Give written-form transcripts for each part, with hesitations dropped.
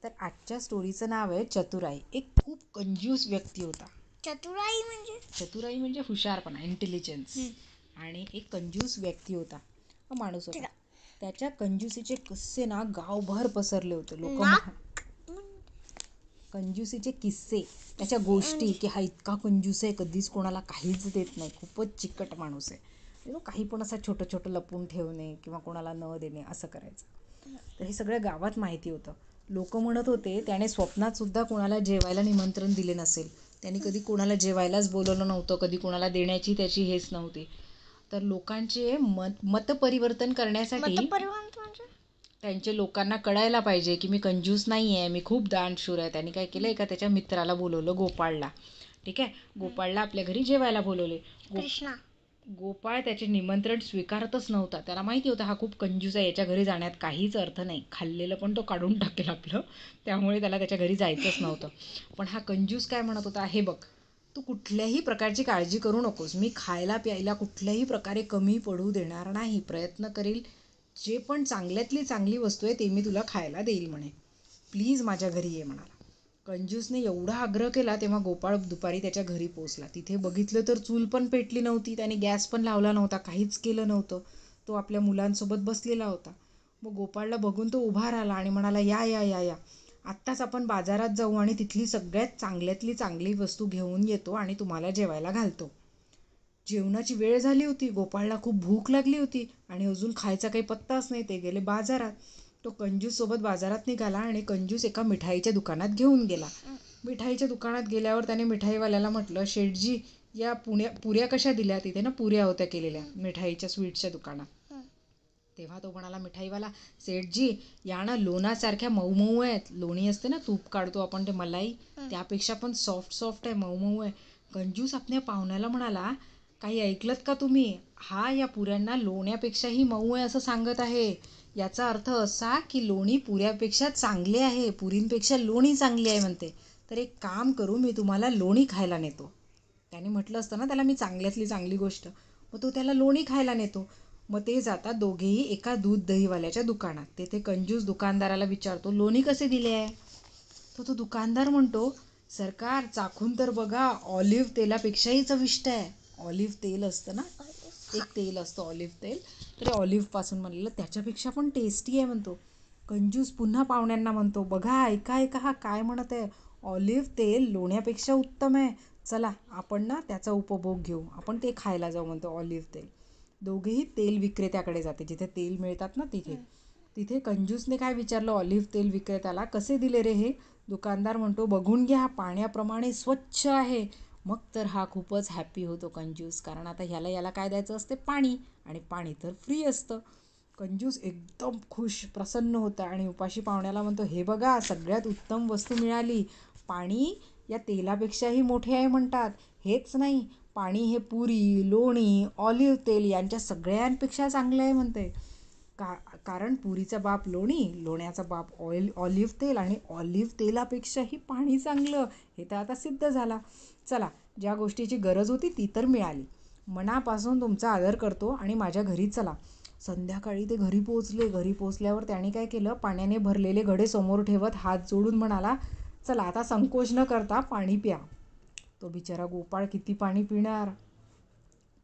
तर आजच्या स्टोरीचं नाव आहे चतुराई. एक खूप कंजूस व्यक्ती होता. चतुराई म्हणजे हुशारपणा, इंटेलिजन्स. आणि एक कंजूस व्यक्ती होता, माणूस होता. त्याच्या कंजूसीचे किस्से ना गावभर पसरले होते. लोक कंजूसीचे किस्से, त्याच्या गोष्टी, की हा इतका कंजूस आहे, कधीच कोणाला काहीच देत नाही, खूपच चिकट माणूस आहे. काही पण असं छोटं छोटं लपून ठेवणे किंवा कोणाला न देणे असं करायचं. तर हे सगळ्या गावात माहिती होतं. लोक म्हणत होते त्याने स्वप्नात सुद्धा कोणाला जेवायला निमंत्रण दिले नसेल, त्यांनी कधी कोणाला जेवायलाच बोलवलं नव्हतं, कधी कोणाला देण्याची त्याची हेच नव्हती. तर लोकांचे मतपरिवर्तन करण्यासाठी त्यांचे लोकांना कळायला पाहिजे की मी कंजूस नाही आहे, मी खूप दानशूर आहे. त्यांनी काय केलं, एका त्याच्या मित्राला बोलवलं, गोपाळला. ठीक आहे, गोपाळला आपल्या घरी जेवायला बोलवले. गोपाळ त्याचे निमंत्रण स्वीकारतच नव्हता. त्याला माहिती होतं हा खूप कंजूस आहे, याच्या घरी जाण्यात काहीच अर्थ नाही, खाल्लेलं पण तो काढून टाकेल आपलं, त्यामुळे त्याला त्याच्या घरी जायचंच नव्हतं. पण हा कंजूस काय म्हणत होता, हे बघ, तू कुठल्याही प्रकारची काळजी करू नकोस, मी खायला प्यायला कुठल्याही प्रकारे कमी पडू देणार नाही, प्रयत्न करेल, जे पण चांगल्यातली चांगली वस्तू आहे ते मी तुला खायला देईल म्हणे, प्लीज माझ्या घरी ये म्हणाला. कंजूसने एवढा आग्रह केला तेव्हा गोपाळ दुपारी त्याच्या घरी पोहोचला. तिथे बघितलं तर चूल पण पेटली नव्हती, त्याने गॅस पण लावला नव्हता, काहीच केलं नव्हतं. तो आपल्या मुलांसोबत बसलेला होता. मग गोपाळला बघून तो उभा राहिला आणि म्हणाला, या या या या आत्ताच आपण बाजारात जाऊ आणि तिथली सगळ्यात चांगल्यातली चांगली वस्तू घेऊन येतो आणि तुम्हाला जेवायला घालतो. जेवणाची वेळ झाली होती. गोपाळला खूप भूक लागली होती आणि अजून खायचा काही पत्ताच नाही. ते गेले बाजारात. तो कंजूस सोबत बाजारात निघाला आणि कंजूस एका मिठाईच्या दुकानात घेऊन गेला. मिठाईच्या दुकानात गेल्यावर त्याने मिठाईवाल्याला म्हटलं, शेठजी, या पुऱ्या कशा दिल्या? तिथे ना पुऱ्या होत्या केलेल्या मिठाईच्या स्वीट्सच्या दुकानात. तेव्हा तो म्हणाला मिठाईवाला, सेठजी, या ना लोणासारख्या मऊ मऊ आहेत. लोणी असते ना, तूप काढतो आपण ते मलाई, त्यापेक्षा पण सॉफ्ट आहे, मऊ मऊ आहे. कंजूस आपल्या पाहुण्याला म्हणाला, काही ऐकलत का तुम्ही? हा या पुऱ्यांना लोण्यापेक्षाही मऊ आहे असं सांगत आहे. याचा अर्थ असा की लोणी पुऱ्यापेक्षा चांगले आहे, पुरींपेक्षा लोणी चांगली आहे म्हणते. तर एक काम करू, मी तुम्हाला लोणी खायला नेतो. त्याने म्हटलं असतं ना त्याला, मी चांगल्यातली चांगली गोष्ट. मग तो त्याला लोणी खायला नेतो. मग ते जातात दोघेही एका दूध दहीवाल्याच्या दुकानात. तेथे कंजूस दुकानदाराला विचारतो, लोणी कसे दिले आहे? तो दुकानदार म्हणतो, सरकार, चाखून तर बघा, ऑलिव्ह तेलापेक्षाही चविष्ट आहे. ऑलिव्ह तेल असतं ना, एक तेल असतं ऑलिव्ह तेल, तर ऑलिव्ह पासून बनलेलं, त्याच्यापेक्षा पण टेस्टी आहे म्हणतो. कंजूस पुन्हा पाहुण्यांना म्हणतो, बघा, ऐका ऐका, हा काय म्हणत आहे, ऑलिव्ह तेल लोण्यापेक्षा उत्तम आहे. चला आपण ना त्याचा उपभोग घेऊ, आपण ते खायला जाऊ म्हणतो ऑलिव्ह तेल. दोघेही तेल विक्रेत्याकडे जाते, जिथे तेल मिळतात ना तिथे कंजूसने काय विचारलं ऑलिव्ह तेल विक्रेत्याला, कसे दिले रे हे? दुकानदार म्हणतो, बघून घ्या, पाण्याप्रमाणे स्वच्छ आहे. मग तर हा खूपच हॅपी होतो कंजूस, कारण आता याला काय द्यायचं असते, पाणी, आणि पाणी तर फ्री असतं. कंजूस एकदम खुश, प्रसन्न होता आणि उपाशी पाहुण्याला म्हणतो, हे बघा, सगळ्यात उत्तम वस्तू मिळाली. पाणी या तेलापेक्षाही मोठे आहे म्हणतात. हेच नाही, पाणी हे पुरी, लोणी, ऑलिव्ह तेल यांच्या सगळ्यांपेक्षा चांगलं आहे म्हणते. कारण पुरीचा बाप लोणी, लोण्याचा बाप ऑलिव्ह तेल, आणि ऑलिव्ह तेलापेक्षाही पाणी चांगलं, हे तर आता सिद्ध झाला. चला, ज्या गोष्टीची गरज होती ती तर मिळाली. मनापासून तुमचा आदर करतो आणि माझ्या घरी चला. संध्याकाळी ते घरी पोहोचले. घरी पोहोचल्यावर त्याने काय केलं, पाण्याने भरलेले घडे समोर ठेवत हात जोडून म्हणाला, चला आता संकोच न करता पाणी प्या. तो बिचारा गोपाळ किती पाणी पिणार?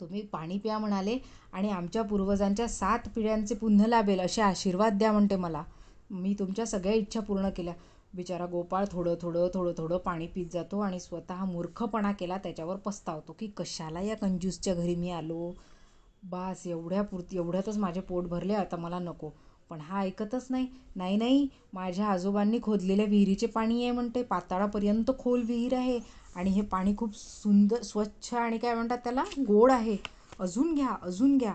तुम्ही पाणी प्या म्हणाले आणि आमच्या पूर्वजांच्या 7 पिढ्यांचे पुण्य लाभेल असे आशीर्वाद द्या म्हणते मला. मी तुमच्या सगळ्या इच्छा पूर्ण केल्या. बिचारा गोपाळ थोडं थोडं थोडं थोडं पाणी पीत जातो आणि स्वतः मूर्खपणा केला त्याच्यावर पस्तावतो, की कशाला या कंजूसच्या घरी मी आलो. बास, एवढ्यातच माझे पोट भरले, आता मला नको. पण हा ऐकतच नाही. नाही नाही, माझ्या आजोबांनी खोदलेल्या विहिरीचे पाणी आहे म्हणते, पाताळापर्यंत खोल विहीर आहे आणि हे पाणी खूप सुंदर, स्वच्छ आणि काय म्हणतात त्याला, गोड आहे. अजून घ्या, अजून घ्या.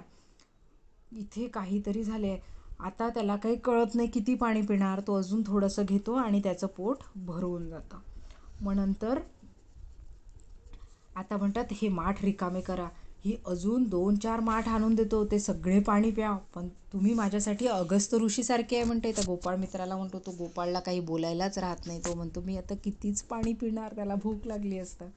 इथे काहीतरी झाले. आता त्याला काही कळत नाही किती पाणी पिणार. तो अजून थोडंसं घेतो आणि त्याचं पोट भरून जातं. मग नंतर आता म्हणतात, हे माठ रिकामे करा. ही अजून 2-4 माठ आणून देतो, ते सगळे पाणी प्या. पण तुम्ही माझ्यासाठी अगस्त्य ऋषीसारखे आहे म्हणते. त्या गोपाळ मित्राला म्हणतो, तो गोपाळला काही बोलायलाच राहत नाही. तो म्हणतो, मी आता कितीच पाणी पिणार, त्याला भूक लागली असतं.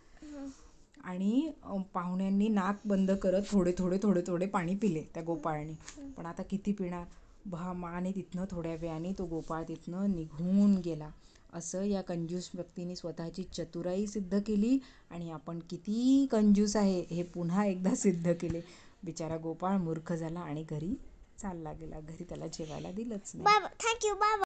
आणि पाहुण्यांनी नाक बंद करत थोडे थोडे थोडे थोडे पाणी पिले त्या गोपाळाने. पण आता किती पिणार? माने तिथनं थोड्या वेळाने तो गोपाळ तिथनं निघून गेला. असं या कंजूस व्यक्तीने स्वतःची चतुराई सिद्ध केली आणि आपण किती कंजूस आहे हे पुन्हा एकदा सिद्ध केले. बिचारा गोपाळ मूर्ख झाला आणि घरी चालला गेला. घरी त्याला जेवायला दिलंच नाही. थँक्यू. बाय.